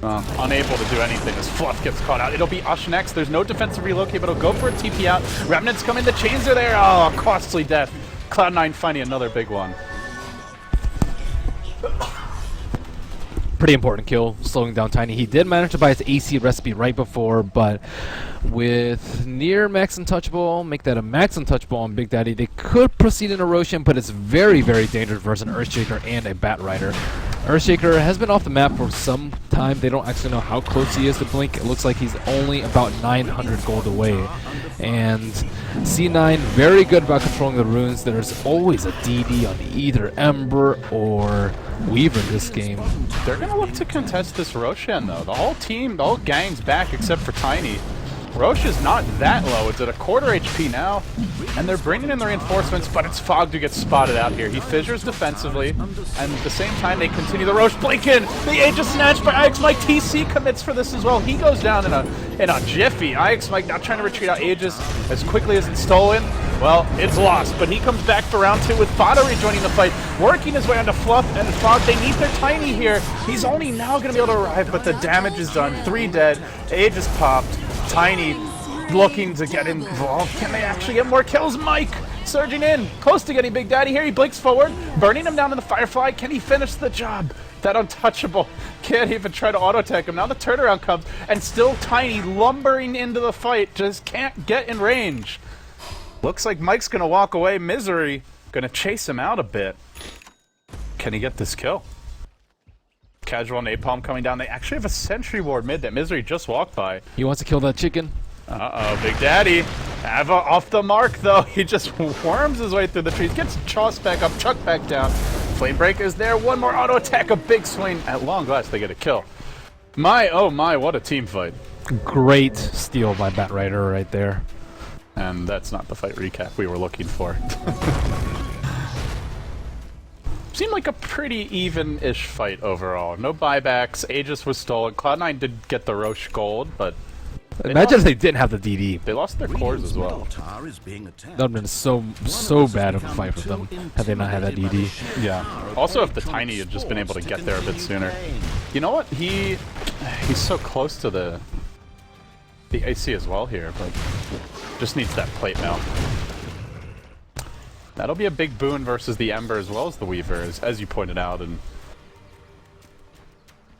unable to do anything as Fluff gets caught out. It'll be Ush next. There's no defensive relocate, but he'll go for a TP out. Remnants come in, the chains are there. Oh, costly death. Cloud9 finding another big one. Pretty important kill, slowing down Tiny. He did manage to buy his AC recipe right before, but with near max untouchable, make that a max untouchable on Big Daddy. They could proceed in Erosion, but it's very, very dangerous versus an Earthshaker and a Bat Rider. Earthshaker has been off the map for some time. They don't actually know how close he is to Blink. It looks like he's only about 900 gold away. And C9, very good about controlling the runes. There's always a DD on either Ember or Weaver in this game. They're going to look to contest this Roshan, though. The whole team, the whole gang's back except for Tiny. Roche is not that low. It's at a quarter HP now, and they're bringing in the reinforcements, but it's Fogged who gets spotted out here. He fissures defensively, and at the same time they continue the Roche blink in. The Aegis snatched by IX Mike. TC commits for this as well. He goes down in a jiffy. IX Mike now trying to retreat out Aegis as quickly as it's stolen. Well, it's lost, but he comes back for round 2 with Fada rejoining the fight, working his way onto Fluff and Fog. They need their Tiny here. He's only now going to be able to arrive, but the damage is done. 3 dead. Aegis popped. Tiny looking to get involved. Can they actually get more kills? Mike surging in, close to getting Big Daddy here. He blinks forward, burning him down in the Firefly. Can he finish the job? That untouchable can't even try to auto-tech him. Now the turnaround comes, and still Tiny lumbering into the fight. Just can't get in range. Looks like Mike's going to walk away. Misery going to chase him out a bit. Can he get this kill? Casual napalm coming down. They actually have a sentry ward mid that Misery just walked by. He wants to kill that chicken. Uh-oh, Big Daddy. Ava off the mark, though. He just worms his way through the trees, gets Choss back up, Chuck back down. Flamebreaker is there. One more auto attack, a big swing. At long last, they get a kill. My, oh my, what a team fight. Great steal by Bat Rider right there. And that's not the fight recap we were looking for. Seemed like a pretty even-ish fight overall. No buybacks. Aegis was stolen. Cloud9 did get the Roche gold, but... Imagine if they didn't have the DD. They lost their cores as well. Tower is being attacked. That would have been so bad of a fight for them had they not had that DD. Yeah. Also, if the Tiny had just been able to get there a bit sooner. You know what? He's so close to the AC as well here, but just needs that plate now. That'll be a big boon versus the Ember as well as the Weaver, as you pointed out. And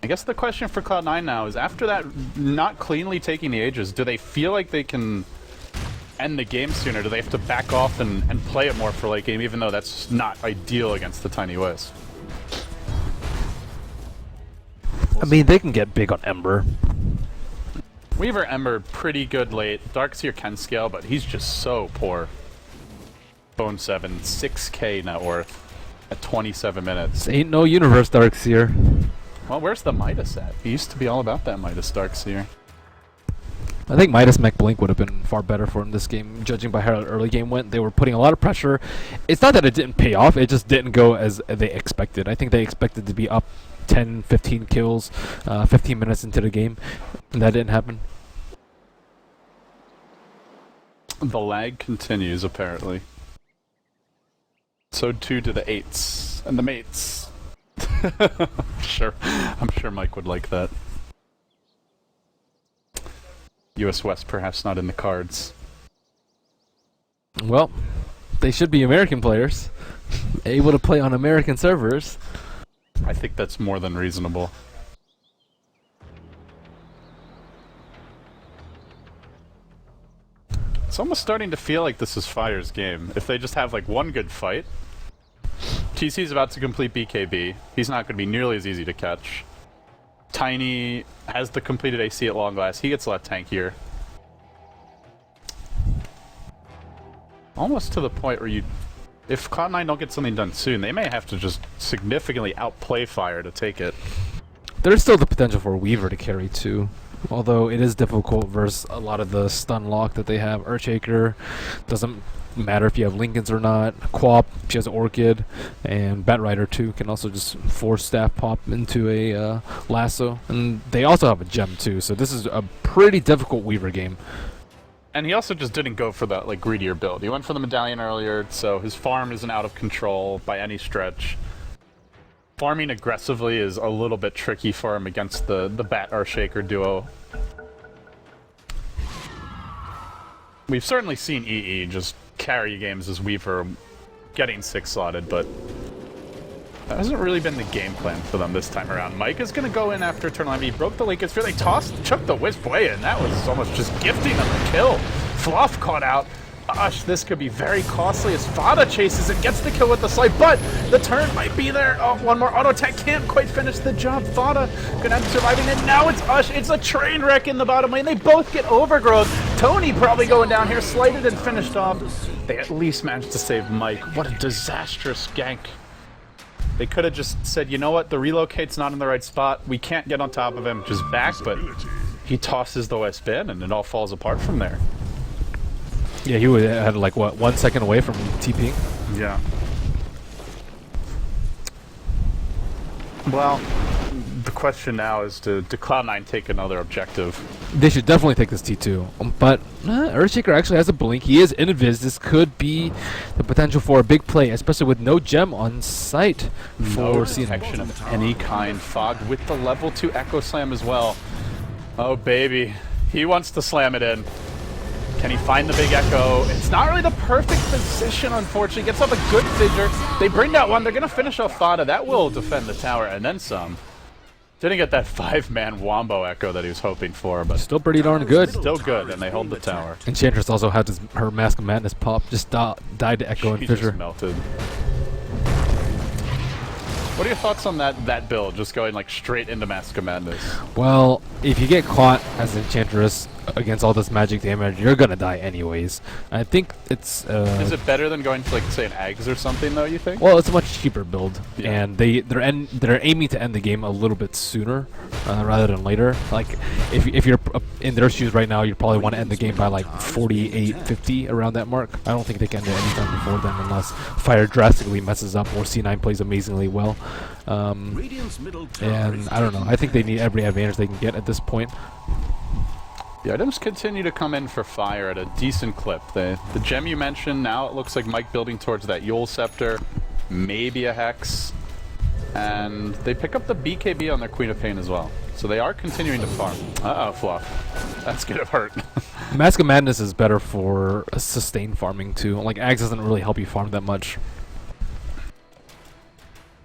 I guess the question for Cloud9 now is, after that not cleanly taking the Aegis, do they feel like they can end the game sooner? Do they have to back off and play it more for late game, even though that's not ideal against the Tiny Wisp? I mean, they can get big on Ember. Weaver Ember pretty good late. Darkseer can scale, but he's just so poor. Bone 7, 6k net worth at 27 minutes. This ain't no universe, Darkseer. Well, where's the Midas at? He used to be all about that Midas Darkseer. I think Midas Mech Blink would have been far better for him this game, judging by how the early game went. They were putting a lot of pressure. It's not that it didn't pay off, it just didn't go as they expected. I think they expected to be up 10, 15 kills, 15 minutes into the game, and that didn't happen. The lag continues, apparently. So too do the 8s and the mates. I'm sure Mike would like that. US West perhaps not in the cards. Well, they should be American players, able to play on American servers. I think that's more than reasonable. It's almost starting to feel like this is Fire's game. If they just have like one good fight. TC's about to complete BKB. He's not going to be nearly as easy to catch. Tiny has the completed AC at long last. He gets left tank here. Almost to the point where if Cloud9 don't get something done soon, they may have to just significantly outplay Fire to take it. There's still the potential for Weaver to carry too. Although it is difficult versus a lot of the stun lock that they have. Earthshaker doesn't matter if you have Lincolns or not. Quap, she has Orchid, and Batrider too can also just force staff pop into a lasso. And they also have a gem too, so this is a pretty difficult Weaver game. And he also just didn't go for that like greedier build. He went for the medallion earlier, so his farm isn't out of control by any stretch. Farming aggressively is a little bit tricky for him against the Bat Earthshaker duo. We've certainly seen EE just carry games as Weaver getting 6-slotted, but that hasn't really been the game plan for them this time around. Mike is going to go in after Eternal Envy. He broke the Lincoln Sphere. They chucked the Wisp way in. That was almost just gifting them a kill. Fluff caught out. Gosh, this could be very costly as Fada chases and gets the kill with the slide, but the turn might be there. Oh, one more auto attack can't quite finish the job. Fada gonna end up surviving, and now it's Ush. It's a train wreck in the bottom lane. They both get overgrowth. Tony probably going down here, slighted and finished off. They at least managed to save Mike. What a disastrous gank. They could have just said, you know what, the relocate's not in the right spot. We can't get on top of him, just back, but he tosses the West bin, and it all falls apart from there. Yeah, he would had like what 1 second away from TPing. Yeah. Well, the question now is to Cloud9 take another objective? They should definitely take this T2. But Earthshaker actually has a blink. He is invis. This could be the potential for a big play, especially with no gem on site for protection of any kind. Fog with the level 2 Echo Slam as well. Oh baby, he wants to slam it in. Can he find the big Echo? It's not really the perfect position, unfortunately. Gets off a good fissure. They bring that one. They're going to finish off Fada. That will defend the tower, and then some. Didn't get that 5-man Wombo Echo that he was hoping for, but still pretty darn good. Still good, and they hold the tower. Enchantress also had her Mask of Madness pop. Just died to Echo and She Fissure. just melted. What are your thoughts on that build, just going like straight into Mask of Madness? Well, if you get caught as Enchantress against all this magic damage, you're gonna die anyways. I think it's is it better than going to like say an Eggs or something though, you think? well, it's a much cheaper build, Yeah. and they're aiming to end the game a little bit sooner rather than later. Like if you're in their shoes right now, you probably want to end the game by like 48, 50 around that mark. I don't think they can end it anytime before then unless Fire drastically messes up or C9 plays amazingly well. And I don't know. I think they need every advantage they can get at this point. The items continue to come in for Fire at a decent clip. The gem you mentioned, now it looks like Mike building towards that Yule Scepter, maybe a Hex, and they pick up the BKB on their Queen of Pain as well. So they are continuing to farm. Uh-oh, Fluff. That's gonna hurt. Mask of Madness is better for sustained farming too. Like, Axe doesn't really help you farm that much.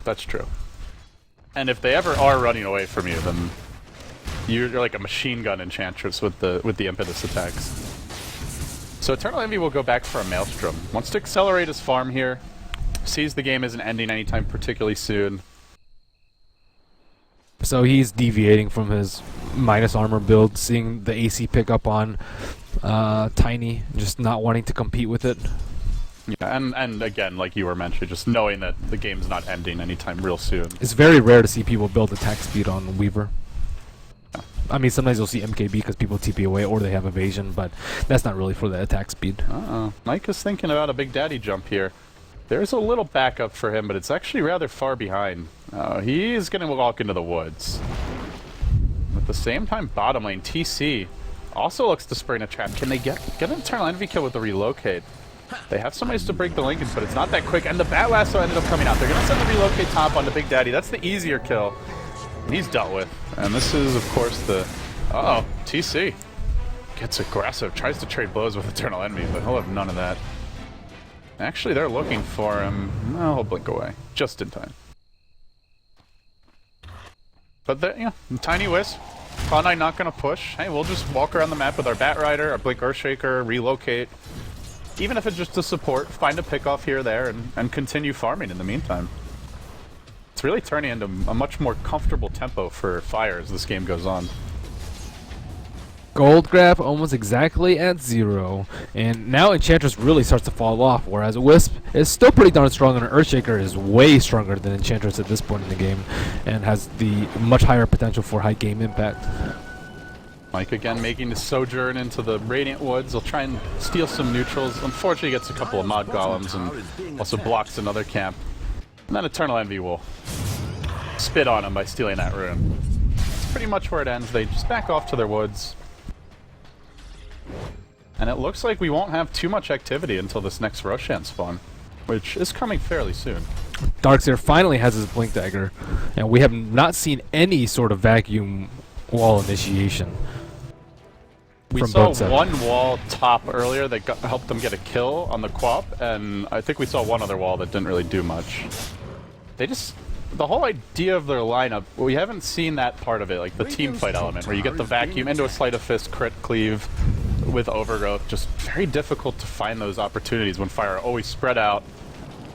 That's true. And if they ever are running away from you, then you're like a machine gun Enchantress with the impetus attacks. So Eternal Envy will go back for a Maelstrom. Wants to accelerate his farm here. Sees the game isn't ending anytime particularly soon. So he's deviating from his minus armor build, seeing the AC pick up on Tiny, just not wanting to compete with it. Yeah, and again, like you were mentioning, just knowing that the game's not ending anytime real soon. It's very rare to see people build attack speed on Weaver. I mean, sometimes you'll see MKB because people TP away or they have evasion, but that's not really for the attack speed. Uh-oh. Mike is thinking about a Big Daddy jump here. There's a little backup for him, but it's actually rather far behind. He's going to walk into the woods. At the same time, bottom lane, TC also looks to spring a trap. Can they get an Eternal Envy kill with the relocate? They have some ways to break the Lincolns, but it's not that quick, and the Bat Lasso ended up coming out. They're going to send the relocate top onto Big Daddy. That's the easier kill. He's dealt with. And this is, of course, the... Uh-oh, TC gets aggressive, tries to trade blows with Eternal Enemy, but he'll have none of that. Actually, they're looking for him. No, he'll blink away. Just in time. But, yeah, Tiny Wisp. Cloud9 not going to push. Hey, we'll just walk around the map with our Batrider, our Blink Earthshaker, relocate. Even if it's just to support, find a pick-off here or there, and continue farming in the meantime. It's really turning into a much more comfortable tempo for Fire as this game goes on. Gold grab almost exactly at 0, and now Enchantress really starts to fall off, whereas Wisp is still pretty darn strong, and Earthshaker is way stronger than Enchantress at this point in the game, and has the much higher potential for high game impact. Mike again making the sojourn into the Radiant Woods. He'll try and steal some neutrals. Unfortunately, he gets a couple of mod golems and also blocks another camp. And then Eternal Envy will spit on him by stealing that rune. That's pretty much where it ends. They just back off to their woods. And it looks like we won't have too much activity until this next Roshan spawn, which is coming fairly soon. Darkseer finally has his Blink Dagger, and we have not seen any sort of vacuum wall initiation. We from saw both sides. one wall top earlier that helped them get a kill on the Quap, and I think we saw one other wall that didn't really do much. The whole idea of their lineup, we haven't seen that part of it, like the team fight element, where you get the vacuum into a Sleight of Fist crit cleave with Overgrowth. Just very difficult to find those opportunities when Fire are always spread out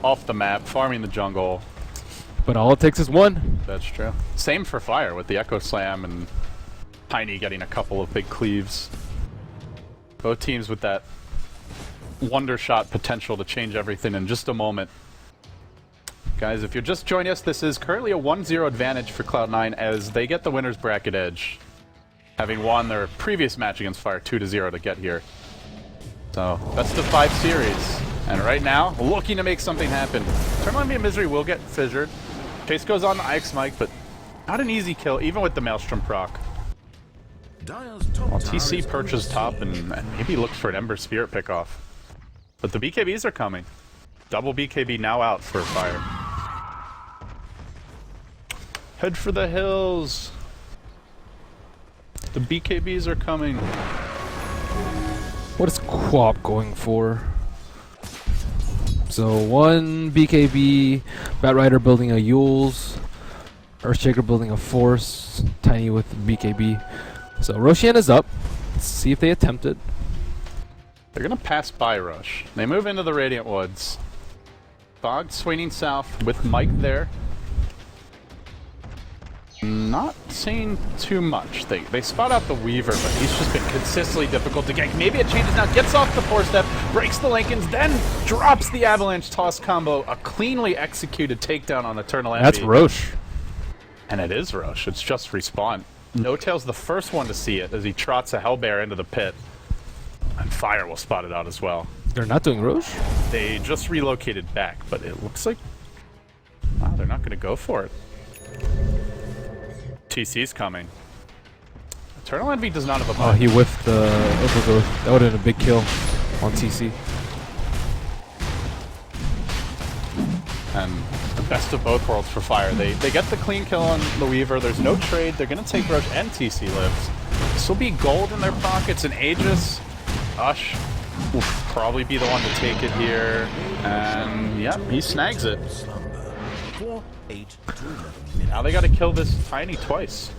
off the map, farming the jungle. But all it takes is one. That's true. Same for Fire with the Echo Slam and Tiny getting a couple of big cleaves. Both teams with that wonder shot potential to change everything in just a moment. Guys, if you're just joining us, this is currently a 1-0 advantage for Cloud9 as they get the winner's bracket edge, having won their previous match against Fire 2-0 to get here. So, best of 5 series. And right now, looking to make something happen. Eternal Envy and Misery will get fissured. Chase goes on to Ike's Mike, but not an easy kill, even with the Maelstrom proc. Well, TC perches top and maybe looks for an Ember Spirit pickoff. But the BKBs are coming. Double BKB now out for Fire. Head for the hills. The BKBs are coming. What is Quap going for? So one BKB, Batrider building a Yules, Earthshaker building a Force, Tiny with BKB. So Roshan is up. Let's see if they attempt it. They're gonna pass by Rush. They move into the Radiant Woods. Fog swinging south with Mike there. Not seeing too much. They spot out the Weaver, but he's just been consistently difficult to gank. Maybe it changes now. Gets off the 4-step, breaks the Lincolns, then drops the Avalanche toss combo. A cleanly executed takedown on Eternal Envy. That's Roche. And it is Roche. It's just respawn. No-Tail's the first one to see it as he trots a Hellbear into the pit. And Fire will spot it out as well. They're not doing Roche? They just relocated back, but it looks like... Wow, they're not going to go for it. TC's coming. Eternal Envy does not have a Oh, he whiffed the Overgrowth. That would have been a big kill on TC. And the best of both worlds for Fire. They get the clean kill on the Weaver. There's no trade. They're going to take Roche, and TC lives. This will be gold in their pockets, and Aegis. Ush will probably be the one to take it here. And, yep, he snags it. Now they got to kill this Tiny twice.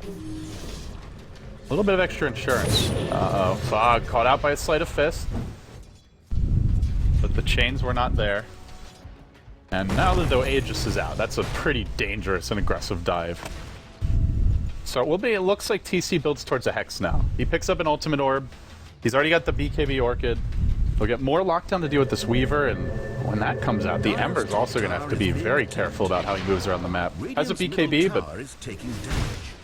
A little bit of extra insurance. Uh-oh. Fog caught out by a Sleight of Fist. But the chains were not there. And now that though Aegis is out, that's a pretty dangerous and aggressive dive. So it will be, it looks like TC builds towards a Hex now. He picks up an Ultimate Orb. He's already got the BKB Orchid. He'll get more lockdown to deal with this Weaver, and when that comes out, the Ember's also going to have to be very careful about how he moves around the map. Has a BKB, but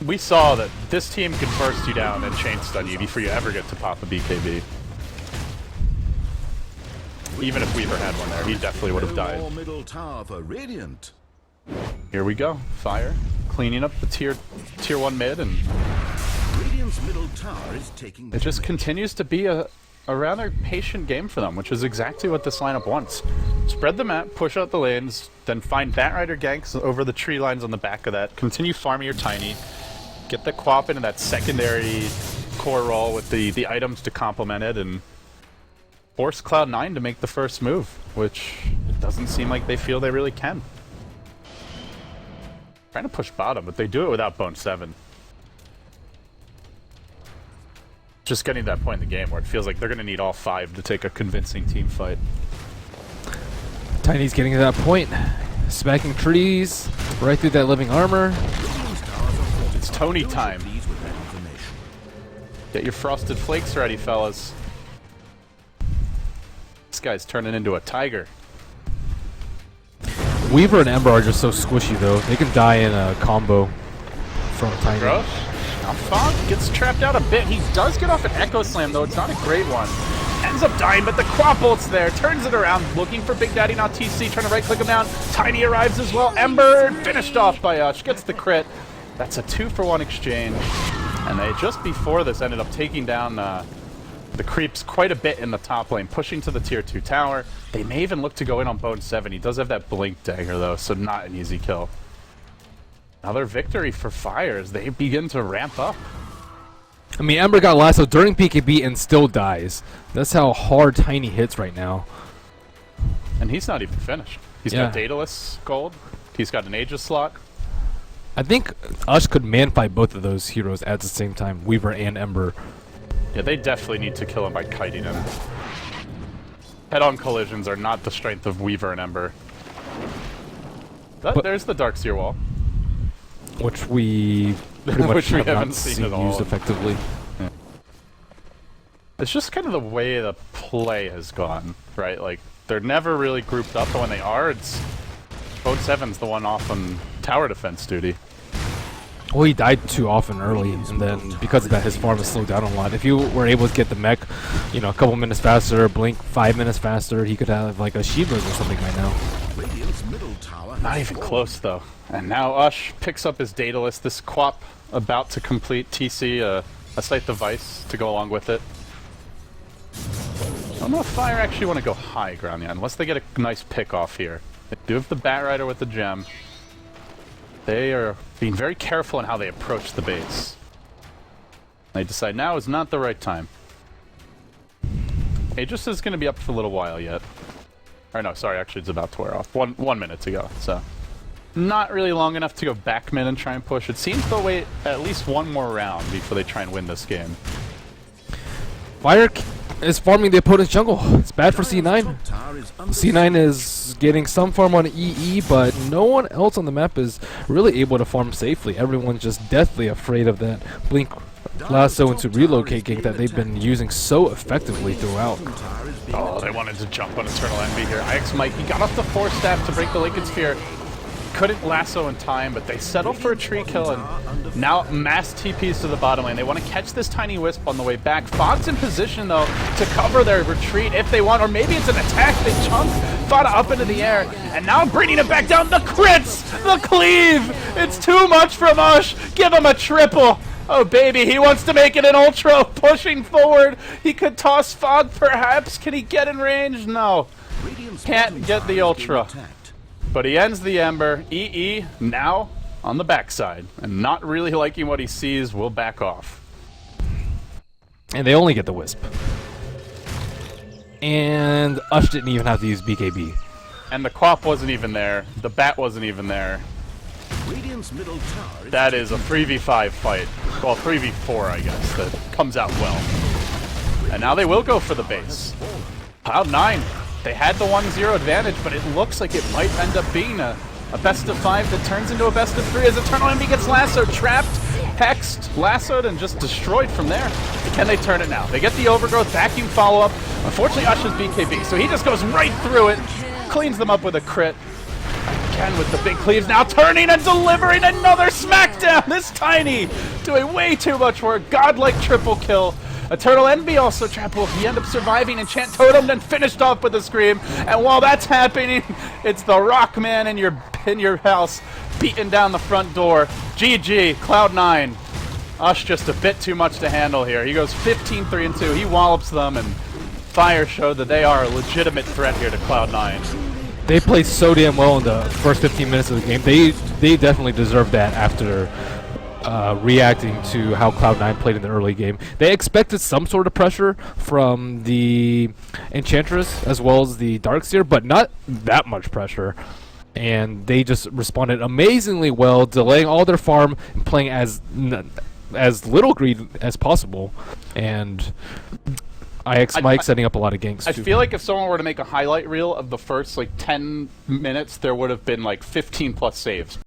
we saw that this team can burst you down and chain stun you before you ever get to pop a BKB. Even if Weaver had one there, he definitely would have died. Here we go. Fire. Cleaning up the tier 1 mid, and it just continues to be a rather patient game for them, which is exactly what this lineup wants. Spread the map, push out the lanes, then find Batrider ganks over the tree lines on the back of that. Continue farming your Tiny. Get the Quap into that secondary core role with the items to complement it, and force Cloud9 to make the first move, which it doesn't seem like they feel they really can. Trying to push bottom, but they do it without Bone 7. Just getting to that point in the game where it feels like they're going to need all 5 to take a convincing team fight. Tiny's getting to that point. Smacking trees right through that living armor. It's Tony time. Get your frosted flakes ready, fellas. This guy's turning into a tiger. Weaver and Ember are just so squishy though. They can die in a combo from Tiny. Gross. Now Fog gets trapped out a bit. He does get off an Echo Slam though. It's not a great one. Ends up dying, but the Quap ult's there. Turns it around, looking for Big Daddy, not TC. Trying to right-click him down. Tiny arrives as well. Ember finished off by Ush. Gets the crit. That's a 2-for-1 exchange. And they just before this ended up taking down the creeps quite a bit in the top lane, pushing to the tier 2 tower. They may even look to go in on Bone 7. He does have that Blink dagger though, so not an easy kill. Another victory for Fire as they begin to ramp up. I mean, Ember got lasso during BKB and still dies. That's how hard Tiny hits right now. And he's not even finished. He's got Daedalus gold. He's got an Aegis slot. I think Ush could man-fight both of those heroes at the same time, Weaver and Ember. Yeah, they definitely need to kill him by kiting him. Head-on collisions are not the strength of Weaver and Ember. But there's the Darkseer wall. Which we pretty much Which we have haven't not seen seen at all. used effectively. Yeah. It's just kind of the way the play has gone, right? Like, they're never really grouped up, but when they are, it's... Bone 7's the one off on tower defense duty. Well, he died too often early, and then because of that, his farm has slowed down a lot. If you were able to get the mech, you know, a couple minutes faster, Blink 5 minutes faster, he could have like a Shivers or something right now. Not even close, though. And now Ush picks up his Daedalus. This Quap about to complete TC, a Scythe device to go along with it. I don't know if Fire actually want to go high ground yet, unless they get a nice pick off here. They do have the Bat Rider with the gem. They are being very careful in how they approach the base. They decide now is not the right time. Aegis is going to be up for a little while yet. Or no, sorry, actually it's about to wear off. One minute to go, so... Not really long enough to go back mid and try and push. It seems they'll wait at least one more round before they try and win this game. Fire is farming the opponent's jungle. It's bad for C9. C9 is getting some farm on EE, but no one else on the map is really able to farm safely. Everyone's just deathly afraid of that Blink lasso into relocate gank that they've been using so effectively throughout. Oh, they wanted to jump on Eternal Envy here. IX Mikey got off the 4-staff to break the Lincoln Sphere. Couldn't lasso in time, but they settled for a tree kill and now mass TPs to the bottom lane. They want to catch this Tiny Wisp on the way back. Fog's in position, though, to cover their retreat if they want, or maybe it's an attack. They chunk Fada up into the air, and now bringing it back down. The crits! The cleave! It's too much from Ush! Give him a triple! Oh, baby, he wants to make it an ultra, pushing forward. He could toss Fog, perhaps. Can he get in range? No. Can't get the ultra. But he ends the Ember. EE now on the backside. And not really liking what he sees, will back off. And they only get the Wisp. And Ush didn't even have to use BKB. And the Quap wasn't even there. The Bat wasn't even there. That is a 3v5 fight. Well, 3v4, I guess, that comes out well. And now they will go for the base. Cloud9. They had the 1-0 advantage, but it looks like it might end up being a best of 5 that turns into a best of 3 as Eternal Envy gets lassoed, trapped, hexed, lassoed, and just destroyed from there. Can they turn it now? They get the overgrowth, vacuum follow-up. Unfortunately, Ush's BKB, so he just goes right through it, cleans them up with a crit. Again with the big cleaves, now turning and delivering another smackdown! This Tiny doing way too much work, godlike triple kill. Eternal Envy also trapped Wolf. He ended up surviving Enchant Totem, then finished off with a scream. And while that's happening, it's the Rock Man in your house beating down the front door. GG, Cloud9. Ush just a bit too much to handle here. He goes 15-3-2. He wallops them, and Fire showed that they are a legitimate threat here to Cloud9. They played so damn well in the first 15 minutes of the game. They definitely deserve that after reacting to how Cloud9 played in the early game. They expected some sort of pressure from the Enchantress as well as the Darkseer, but not that much pressure. And they just responded amazingly well, delaying all their farm and playing as little greed as possible. And IX Mike setting up a lot of ganks I too. feel like if someone were to make a highlight reel of the first like 10 minutes, there would have been like 15 plus saves.